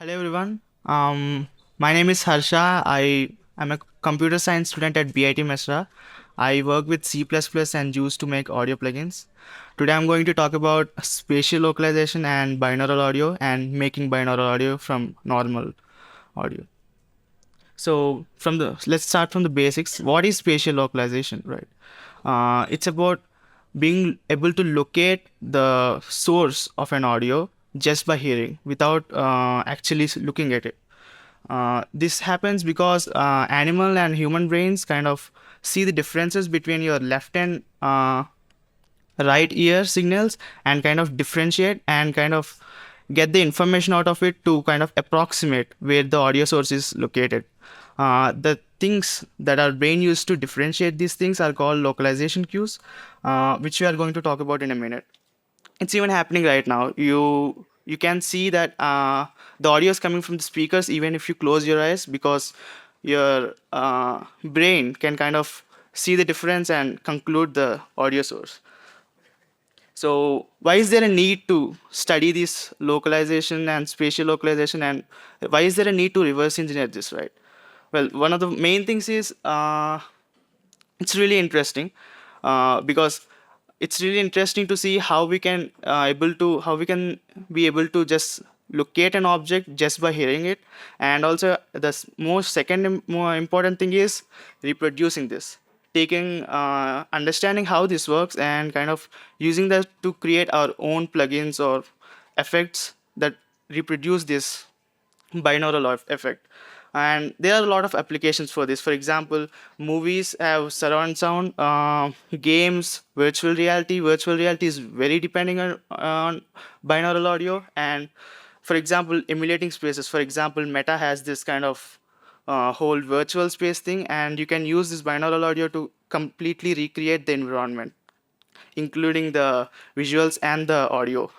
Hello everyone. My name is Harsha. I am a computer science student at BIT Mesra. I work with C++ and Juice to make audio plugins. Today I'm going to talk about spatial localization and binaural audio and making binaural audio from normal audio. So let's start from the basics. What is spatial localization, right? It's about being able to locate the source of an audio just by hearing without actually looking at it. This happens because animal and human brains kind of see the differences between your left and right ear signals and kind of differentiate and kind of get the information out of it to kind of approximate where the audio source is located. The things that our brain used to differentiate these things are called localization cues, which we are going to talk about in a minute. It's even happening right now. You can see that the audio is coming from the speakers even if you close your eyes, because your brain can kind of see the difference and conclude the audio source. So why is there a need to study this localization and spatial localization, and why is there a need to reverse engineer this, right? Well, one of the main things is it's really interesting, because it's really interesting to see how we can be able to just locate an object just by hearing it. And also the most second more important thing is reproducing this, taking understanding how this works and kind of using that to create our own plugins or effects that reproduce this binaural effect. And there are a lot of applications for this. For example, movies have surround sound, games, virtual reality is very depending on binaural audio. And for example, emulating spaces, for example, Meta has this kind of whole virtual space thing, and you can use this binaural audio to completely recreate the environment, including the visuals and the audio.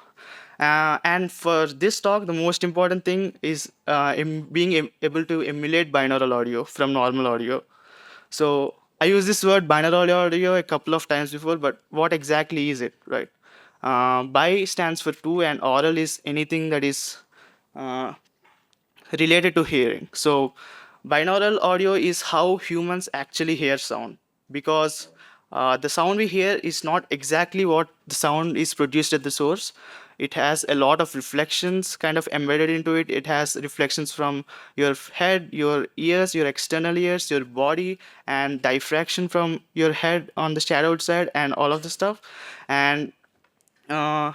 And for this talk, the most important thing is able to emulate binaural audio from normal audio. So I use this word binaural audio a couple of times before, but what exactly is it, right? Bi stands for two, and aural is anything that is uh, related to hearing. So binaural audio is how humans actually hear sound, because the sound we hear is not exactly what the sound is produced at the source. It has a lot of reflections kind of embedded into it. It has reflections from your head, your ears, your external ears, your body, and diffraction from your head on the shadowed side, and all of the stuff. And uh,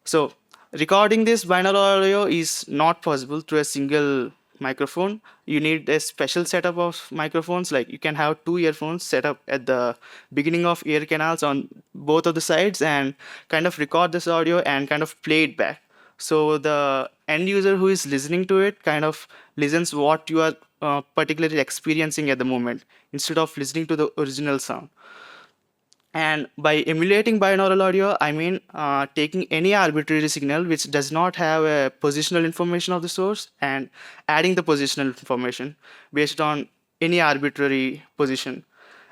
so recording this binaural audio is not possible through a single microphone. You need a special setup of microphones. Like, you can have two earphones set up at the beginning of ear canals on both of the sides and kind of record this audio and kind of play it back. So the end user who is listening to it kind of listens what you are particularly experiencing at the moment, instead of listening to the original sound. And by emulating binaural audio, I mean taking any arbitrary signal which does not have a positional information of the source and adding the positional information based on any arbitrary position.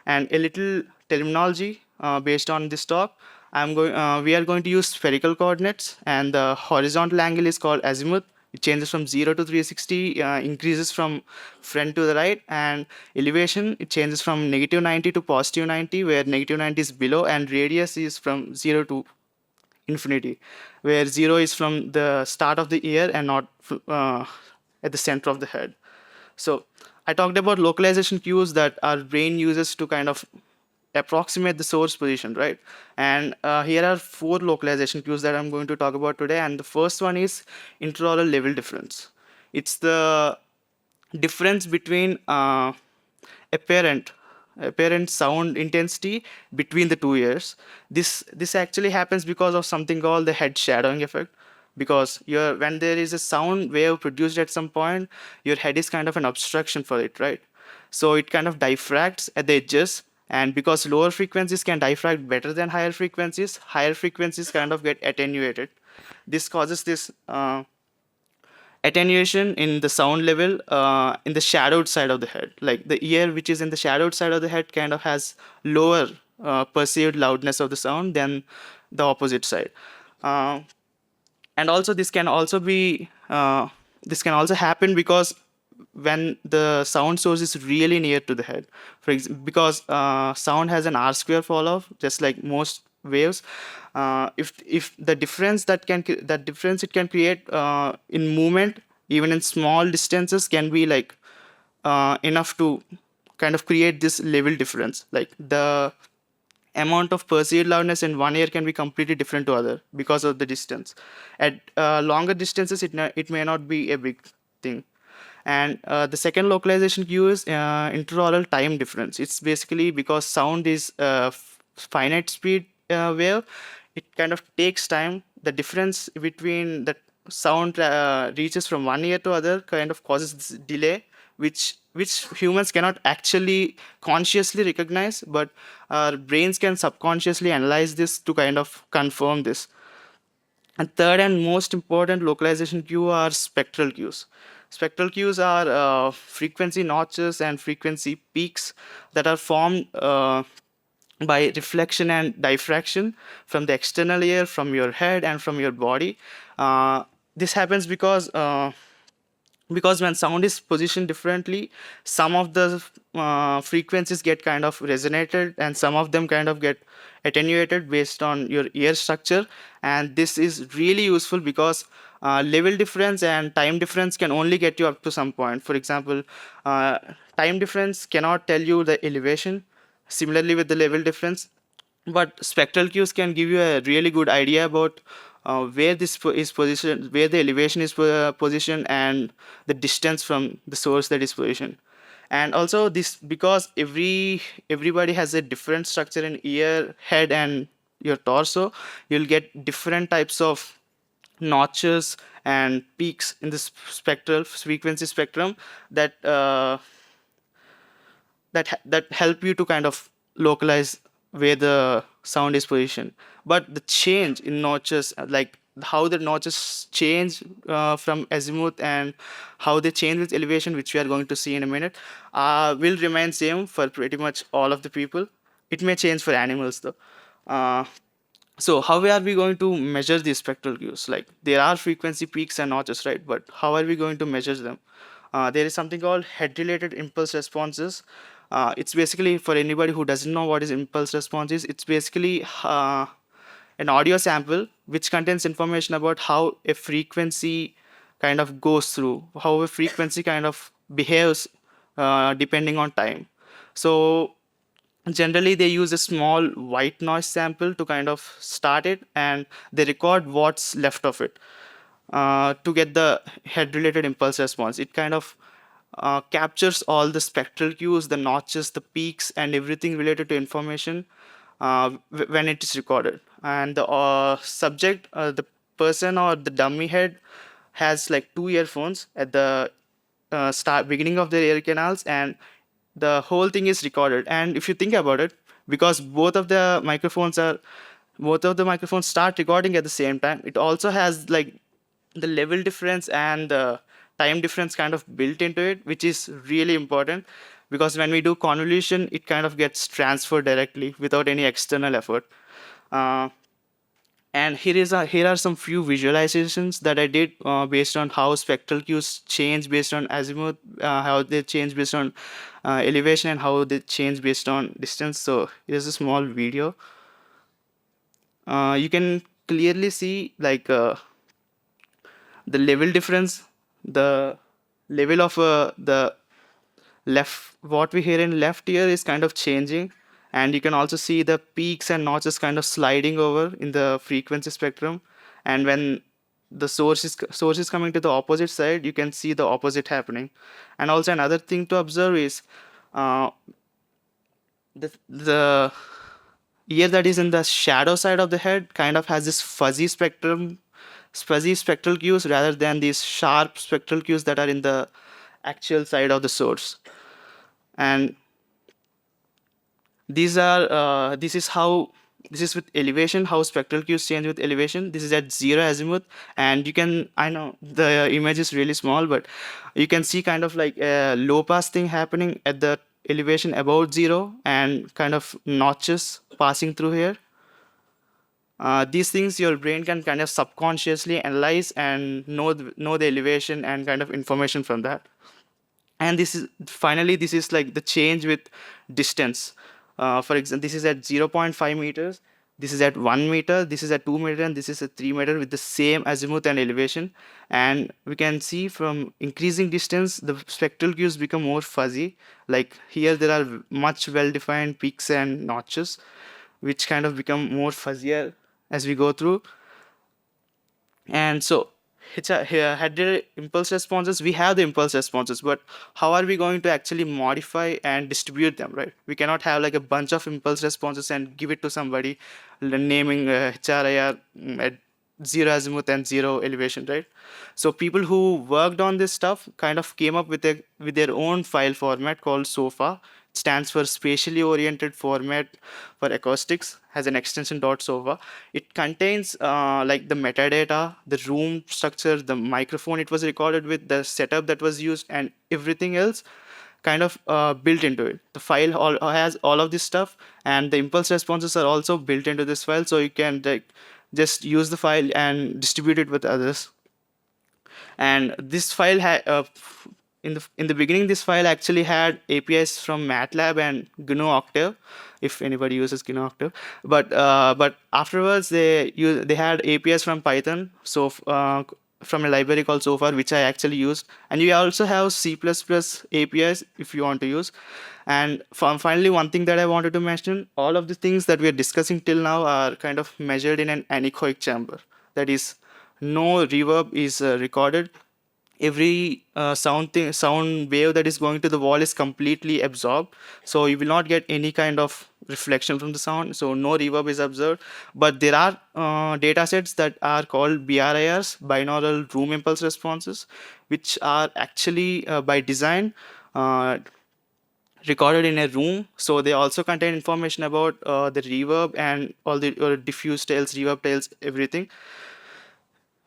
And a little terminology based on this talk. We are going to use spherical coordinates, and the horizontal angle is called azimuth. It changes from 0 to 360, increases from front to the right. And elevation, it changes from negative 90 to positive 90, where negative 90 is below, and radius is from 0 to infinity, where 0 is from the start of the ear and not at the center of the head. So I talked about localization cues that our brain uses to kind of approximate the source position, right? And here are four localization cues that I'm going to talk about today. And the first one is intraoral level difference. It's the difference between apparent apparent sound intensity between the two ears. This actually happens because of something called the head shadowing effect, because when there is a sound wave produced at some point, your head is kind of an obstruction for it, right? So it kind of diffracts at the edges, and because lower frequencies can diffract better than higher frequencies kind of get attenuated. This causes this attenuation in the sound level in the shadowed side of the head. Like, the ear which is in the shadowed side of the head kind of has lower perceived loudness of the sound than the opposite side. Uh, and also this can also be this can also happen because when the sound source is really near to the head, because sound has an r square fall off just like most waves. If the difference that difference it can create in movement, even in small distances, can be like enough to kind of create this level difference. Like the amount of perceived loudness in one ear can be completely different to other because of the distance. At longer distances, it may not be a big thing. And the second localization cue is interaural time difference. It's basically because sound is finite speed wave. It kind of takes time. The difference between the sound reaches from one ear to other kind of causes this delay, which humans cannot actually consciously recognize, but our brains can subconsciously analyze this to kind of confirm this. And third and most important localization cue are spectral cues. Spectral cues are frequency notches and frequency peaks that are formed by reflection and diffraction from the external ear, from your head, and from your body. This happens because when sound is positioned differently, some of the frequencies get kind of resonated and some of them kind of get attenuated based on your ear structure. And this is really useful because level difference and time difference can only get you up to some point. For example, uh, time difference cannot tell you the elevation. Similarly with the level difference, but spectral cues can give you a really good idea about where is positioned, where the elevation is positioned, and the distance from the source that is positioned. And also this, because everybody has a different structure in ear, head, and your torso, you'll get different types of notches and peaks in the spectral frequency spectrum that that help you to kind of localize where the sound is positioned. But the change in notches, like how the notches change from azimuth and how they change with elevation, which we are going to see in a minute, will remain same for pretty much all of the people. It may change for animals though. uh, so how are we going to measure these spectral cues? Like there are frequency peaks and notches, right? But how are we going to measure them? There is something called head-related impulse responses. It's basically, for anybody who doesn't know what is impulse response is, it's basically an audio sample which contains information about how a frequency kind of goes through, how a frequency kind of behaves depending on time. So generally they use a small white noise sample to kind of start it, and they record what's left of it to get the head related impulse response. It kind of captures all the spectral cues, the notches, the peaks, and everything related to information when it is recorded. And the subject, the person or the dummy head, has like two earphones at the start beginning of their ear canals, and the whole thing is recorded. And if you think about it, because both of the microphones start recording at the same time, it also has like the level difference and the time difference kind of built into it, which is really important, because when we do convolution, it kind of gets transferred directly without any external effort. uh, and here are some few visualizations that I did based on how spectral cues change based on azimuth, how they change based on elevation, and how they change based on distance. So here's a small video. You can clearly see like the level difference, the level of the left, what we hear in left ear is kind of changing, and you can also see the peaks and notches kind of sliding over in the frequency spectrum. And when the source is coming to the opposite side, you can see the opposite happening. And also another thing to observe is uh, the ear that is in the shadow side of the head kind of has this fuzzy spectral cues rather than these sharp spectral cues that are in the actual side of the source. And this is with elevation, how spectral cues change with elevation. This is at zero azimuth, and you can, I know the image is really small, but you can see kind of like a low pass thing happening at the elevation about zero, and kind of notches passing through here. These things your brain can kind of subconsciously analyze and know the elevation and kind of information from that. And this is finally, this is like the change with distance. For example, this is at zero point 0.5 meters, this is at 1 meter, this is at 2 meter, and this is at 3 meter with the same azimuth and elevation. And we can see from increasing distance the spectral cues become more fuzzy. Like here there are much well defined peaks and notches which kind of become more fuzzier as we go through. And so here had the impulse responses, we have the impulse responses, but how are we going to actually modify and distribute them, right? We cannot have like a bunch of impulse responses and give it to somebody, naming HRIR at zero azimuth and zero elevation, right? So people who worked on this stuff kind of came up with their own file format called SOFA. It stands for Spatially Oriented Format for Acoustics, has an extension .sofa. It contains like the metadata, the room structure, the microphone it was recorded with, the setup that was used, and everything else kind of built into it. The file has all of this stuff, and the impulse responses are also built into this file, so you can like just use the file and distribute it with others. And this file in the beginning, this file actually had APIs from MATLAB and GNU Octave, if anybody uses GNU Octave. But afterwards they had APIs from Python, so from a library called Sofar, which I actually used. And you also have C++ APIs if you want to use. And finally, one thing that I wanted to mention: all of the things that we are discussing till now are kind of measured in an anechoic chamber. That is, no reverb is recorded. Every sound wave that is going to the wall is completely absorbed, so you will not get any kind of reflection from the sound, so no reverb is observed. But there are data sets that are called BRIRs, binaural room impulse responses, which are actually by design recorded in a room, so they also contain information about the reverb and all the diffuse tails, reverb tails, everything.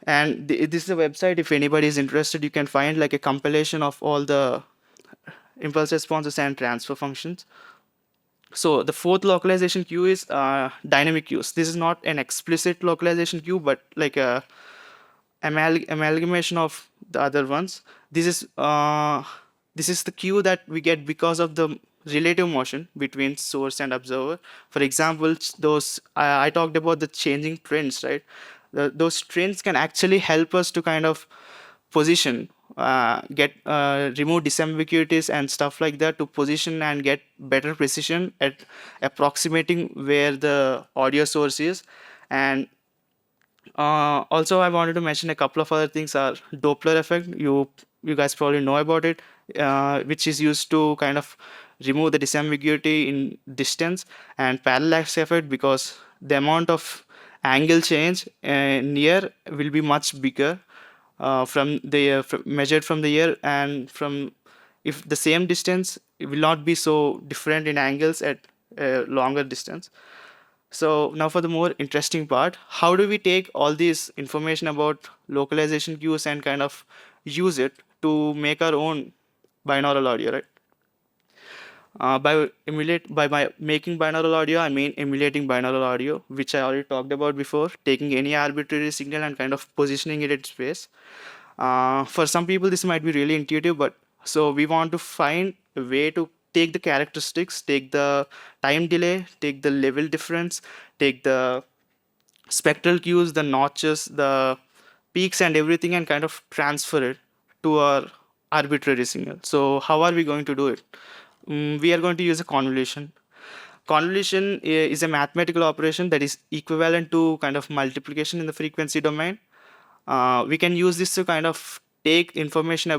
And this is a website, if anybody is interested, you can find like a compilation of all the impulse responses and transfer functions. So the fourth localization queue is dynamic cues. This is not an explicit localization queue, but like a amalgamation of the other ones. This is the cue that we get because of the relative motion between source and observer. For example, those I talked about the changing trends, right? Those trends can actually help us to kind of position, get remove disambiguities and stuff like that, to position and get better precision at approximating where the audio source is. And also, I wanted to mention a couple of other things. Are Doppler effect. You guys probably know about it, which is used to kind of remove the disambiguity in distance, and parallax effect, because the amount of angle change near will be much bigger from the measured from the ear, and from, if the same distance, it will not be so different in angles at a longer distance. So now for the more interesting part: how do we take all this information about localization cues and kind of use it to make our own binaural audio, right? By making binaural audio, I mean emulating binaural audio, which I already talked about before, taking any arbitrary signal and kind of positioning it in space. For some people, this might be really intuitive, but so we want to find a way to take the characteristics, take the time delay, take the level difference, take the spectral cues, the notches, the peaks, and everything, and kind of transfer it to our arbitrary signal. So, how are we going to do it? We are going to use a convolution. Convolution is a mathematical operation that is equivalent to kind of multiplication in the frequency domain. We can use this to kind of take information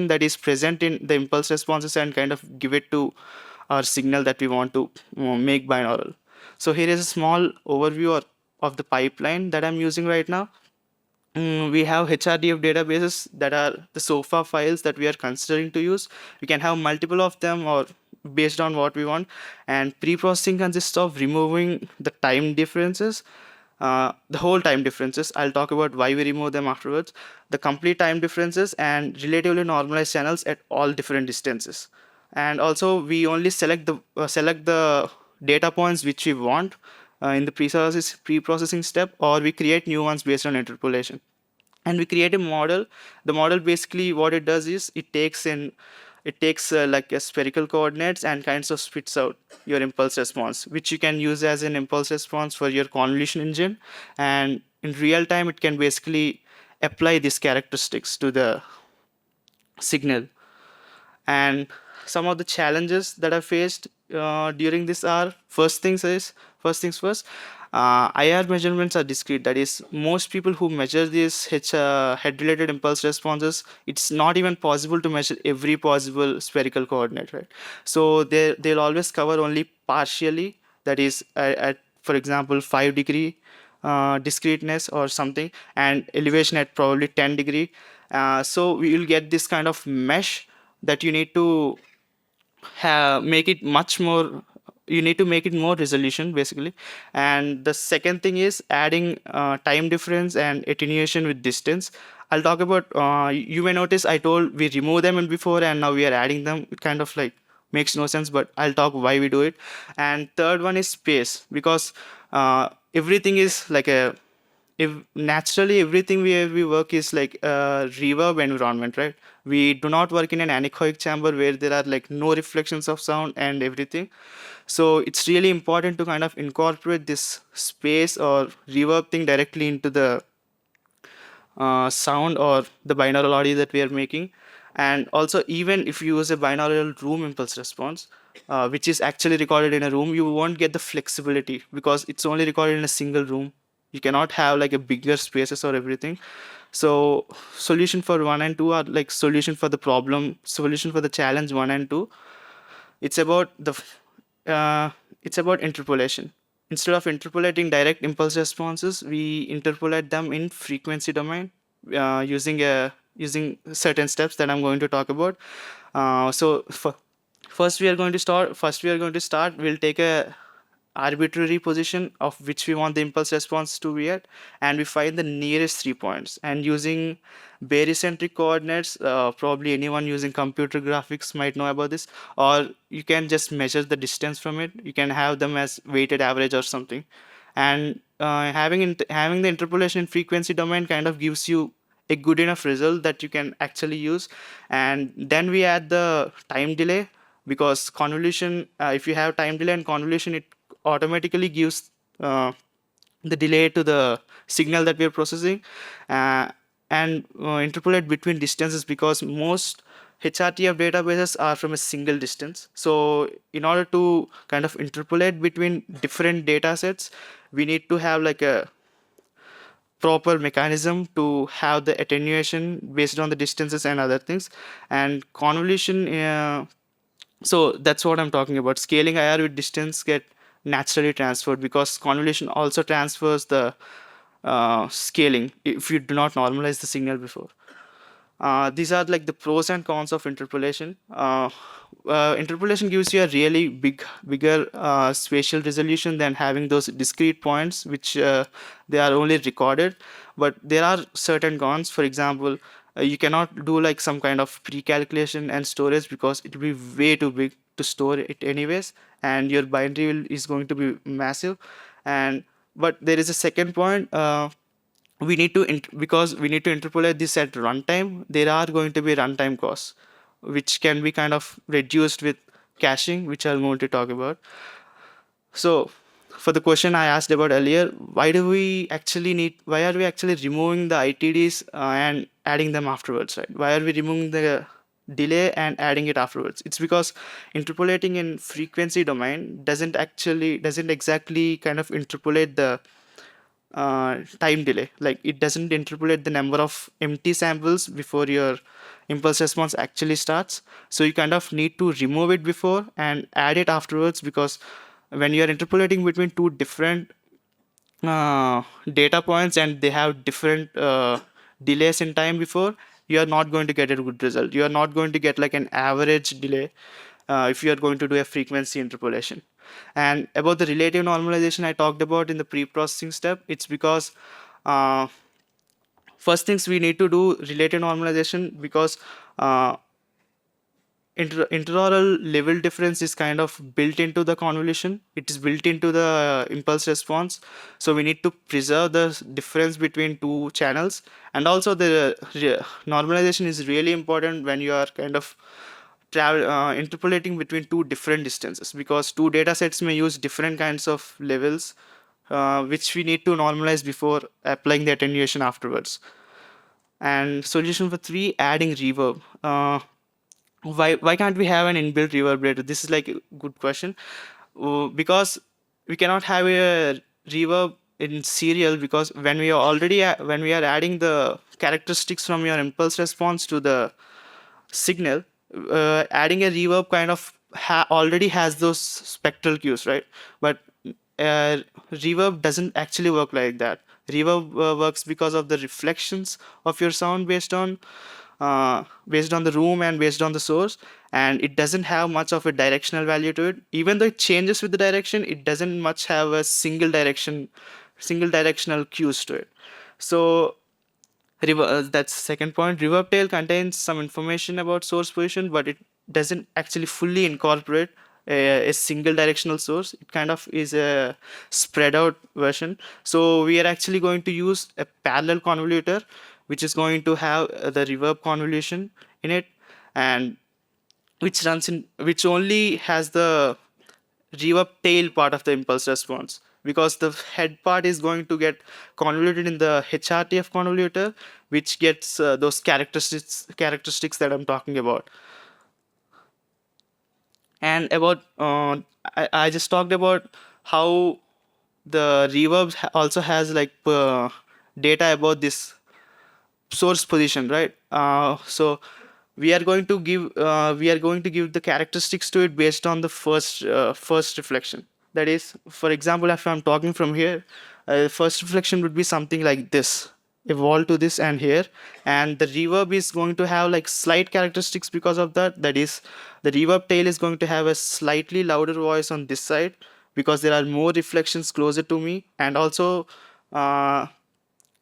that is present in the impulse responses and kind of give it to our signal that we want to make binaural. So here is a small overview of the pipeline that I'm using right now. We have HRDF databases that are the SOFA files that we are considering to use. We can have multiple of them, or based on what we want. And pre-processing consists of removing the time differences, the whole time differences. I'll talk about why we remove them afterwards. The complete time differences and relatively normalized channels at all different distances. And also, we only select the data points which we want, in the pre-processing step, or we create new ones based on interpolation. And we create a model. The model basically what it does is it takes like a spherical coordinates and kinds of spits out your impulse response, which you can use as an impulse response for your convolution engine. And in real time it can basically apply these characteristics to the signal. And some of the challenges that I faced during this are, first things first, IR measurements are discrete. That is, most people who measure these head related impulse responses, it's not even possible to measure every possible spherical coordinate, right? So they'll always cover only partially, that is at for example 5-degree discreteness or something, and elevation at probably 10-degree. So we will get this kind of mesh that you need to make it much more, you need to make it more resolution basically. And the second thing is adding time difference and attenuation with distance. I'll talk about, you may notice I told we remove them in before and now we are adding them. It kind of like makes no sense, but I'll talk why we do it. And third one is space, because everything is like a, if naturally everything we work is like a reverb environment, right? We do not work in an anechoic chamber where there are like no reflections of sound and everything. So it's really important to kind of incorporate this space or reverb thing directly into the sound or the binaural audio that we are making. And also, even if you use a binaural room impulse response, which is actually recorded in a room, you won't get the flexibility because it's only recorded in a single room. You cannot have like a bigger spaces or everything. So solution for one and two are like solution for the challenge one and two. It's about it's about interpolation. Instead of interpolating direct impulse responses, we interpolate them in frequency domain using certain steps that I'm going to talk about. First we are going to start. We'll take a arbitrary position of which we want the impulse response to be at, and we find the nearest 3 points. And using barycentric coordinates, probably anyone using computer graphics might know about this, or you can just measure the distance from it. You can have them as weighted average or something. And having the interpolation in frequency domain kind of gives you a good enough result that you can actually use. And then we add the time delay, because convolution, if you have time delay and convolution, it automatically gives the delay to the signal that we are processing. And interpolate between distances, because most HRTF databases are from a single distance. So in order to kind of interpolate between different data sets, we need to have like a proper mechanism to have the attenuation based on the distances and other things. And convolution, so that's what I'm talking about. Scaling IR with distance get naturally transferred, because convolution also transfers the scaling if you do not normalize the signal before. These are like the pros and cons of interpolation. Interpolation gives you a really bigger spatial resolution than having those discrete points, which they are only recorded. But there are certain cons. For example, you cannot do like some kind of pre-calculation and storage, because it will be way too big to store it anyways, and your binary is going to be massive. And but there is a second point. We need to because we need to interpolate this at runtime, there are going to be runtime costs, which can be kind of reduced with caching, which I'm going to talk about. So for the question I asked about earlier, why are we actually removing the ITDs and adding them afterwards, right? Why are we removing the delay and adding it afterwards? It's because interpolating in frequency domain doesn't exactly kind of interpolate the time delay. Like, it doesn't interpolate the number of empty samples before your impulse response actually starts. So you kind of need to remove it before and add it afterwards, because when you are interpolating between two different data points and they have different delays in time before, you are not going to get a good result. You are not going to get like an average delay if you are going to do a frequency interpolation. And about the relative normalization I talked about in the pre-processing step, it's because uh, first things we need to do relative normalization, because uh, interaural level difference is kind of built into the convolution. It is built into the impulse response. So we need to preserve the difference between two channels. And also the normalization is really important when you are kind of interpolating between two different distances, because two data sets may use different kinds of levels, which we need to normalize before applying the attenuation afterwards. And solution for 3, adding reverb. Why can't we have an inbuilt reverberator? This is like a good question. Because we cannot have a reverb in serial, because when we are already when we are adding the characteristics from your impulse response to the signal, adding a reverb kind of already has those spectral cues, right? But reverb doesn't actually work like that. Reverb works because of the reflections of your sound based on the room and based on the source, and it doesn't have much of a directional value to it. Even though it changes with the direction, it doesn't much have a single directional cues to it. So that's second point. Reverb tail contains some information about source position, but it doesn't actually fully incorporate a single directional source. It kind of is a spread out version. So we are actually going to use a parallel convolutor, which is going to have the reverb convolution in it, and which only has the reverb tail part of the impulse response, because the head part is going to get convoluted in the HRTF convolutor, which gets those characteristics that I'm talking about. And about I just talked about how the reverb also has like data about this source position, right? So we are going to give the characteristics to it based on the first reflection. That is, for example, if I'm talking from here, first reflection would be something like this, a wall to this and here, and the reverb is going to have like slight characteristics because of that. That is, the reverb tail is going to have a slightly louder voice on this side because there are more reflections closer to me, and also uh,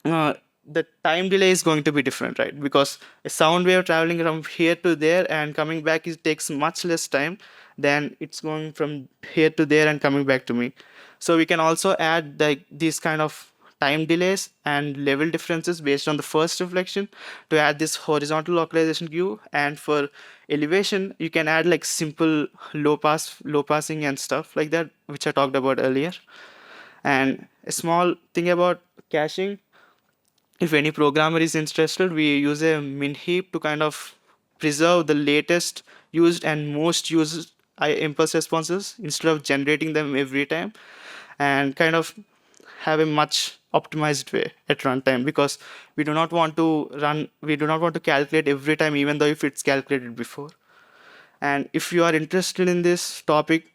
uh, the time delay is going to be different, right? Because a sound wave traveling from here to there and coming back, it takes much less time than it's going from here to there and coming back to me. So we can also add like these kind of time delays and level differences based on the first reflection to add this horizontal localization cue. And for elevation, you can add like simple low passing and stuff like that, which I talked about earlier. And a small thing about caching, if any programmer is interested, we use a min heap to kind of preserve the latest used and most used impulse responses instead of generating them every time, and kind of have a much optimized way at runtime, because we do not want to calculate every time, even though if it's calculated before. And if you are interested in this topic,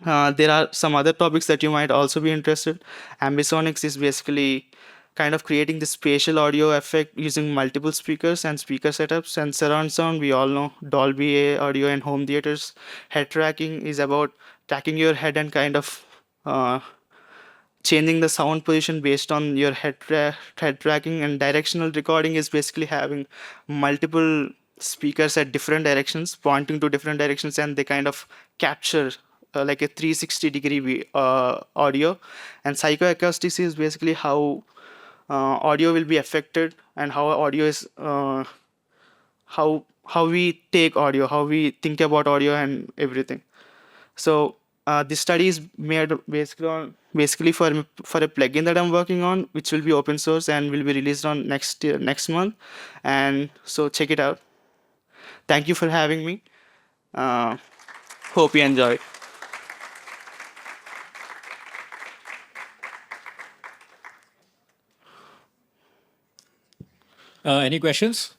there are some other topics that you might also be interested. Ambisonics is basically kind of creating the spatial audio effect using multiple speakers and speaker setups. And surround sound, we all know Dolby audio and home theaters. Head tracking is about tracking your head and kind of uh, changing the sound position based on your head tracking. And directional recording is basically having multiple speakers at different directions pointing to different directions, and they kind of capture like a 360-degree audio. And psychoacoustics is basically how audio will be affected, and how audio is how we take audio, how we think about audio and everything. So this study is made basically for a plugin that I'm working on, which will be open source and will be released on next month. And so check it out. Thank you for having me. Uh, Hope you enjoy. Any questions?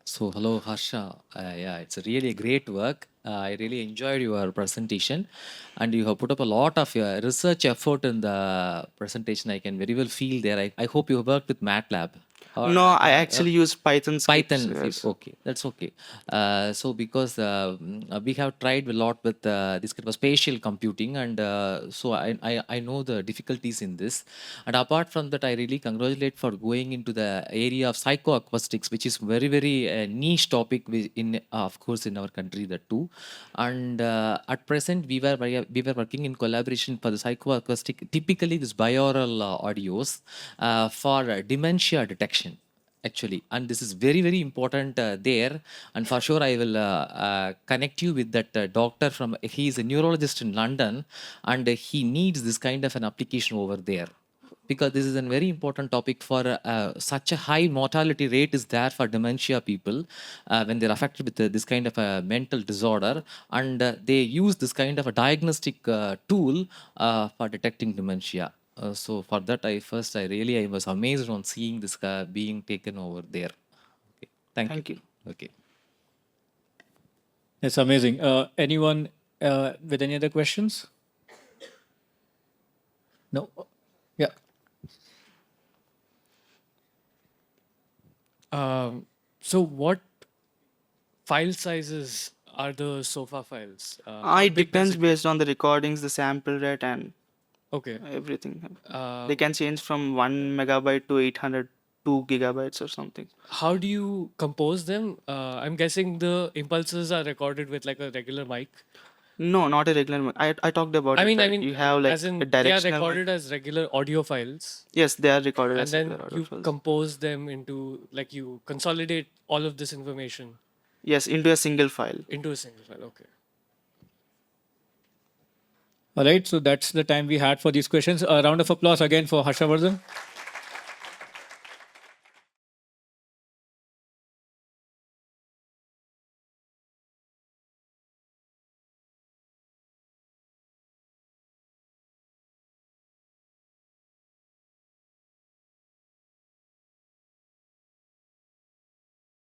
So, hello, Harsha. Yeah, it's a really great work. I really enjoyed your presentation, and you have put up a lot of your research effort in the presentation. I can very well feel there. I hope you have worked with MATLAB. Or No, I actually use Python scripts. Python, Yes. okay, that's okay. So because we have tried a lot with this kind of spatial computing, and so I know the difficulties in this. And apart from that, I really congratulate for going into the area of psychoacoustics, which is very very niche topic in of course in our country that too. And at present, we were working in collaboration for the psychoacoustic, typically this binaural audios for dementia detection actually, and this is very very important there. And for sure I will connect you with that doctor from, he is a neurologist in London, and he needs this kind of an application over there, because this is a very important topic for such a high mortality rate is there for dementia people when they're affected with this kind of a mental disorder, and they use this kind of a diagnostic tool for detecting dementia. So for that, I really I was amazed on seeing this being taken over there. Okay, thank you. Thank you. Okay. That's amazing. Anyone with any other questions? No? Yeah. So what file sizes are the SOFA files? It How big does depends it based on the recordings, the sample rate, and Okay. everything. Uh, They can change from 1 megabyte to 802 gigabytes or something. how do you compose them? I'm guessing the impulses are recorded with like a regular mic. No, not a regular mic. I talked about I it, mean, I right? mean, You have like as in a they are directional mic. recorded as regular audio files, Yes, they are recorded and as then regular audio you files. compose them into like you consolidate all of this information Yes, into a single file. into a single file. Okay. All right. So that's the time we had for these questions. A round of applause again for Harsha Vardhan.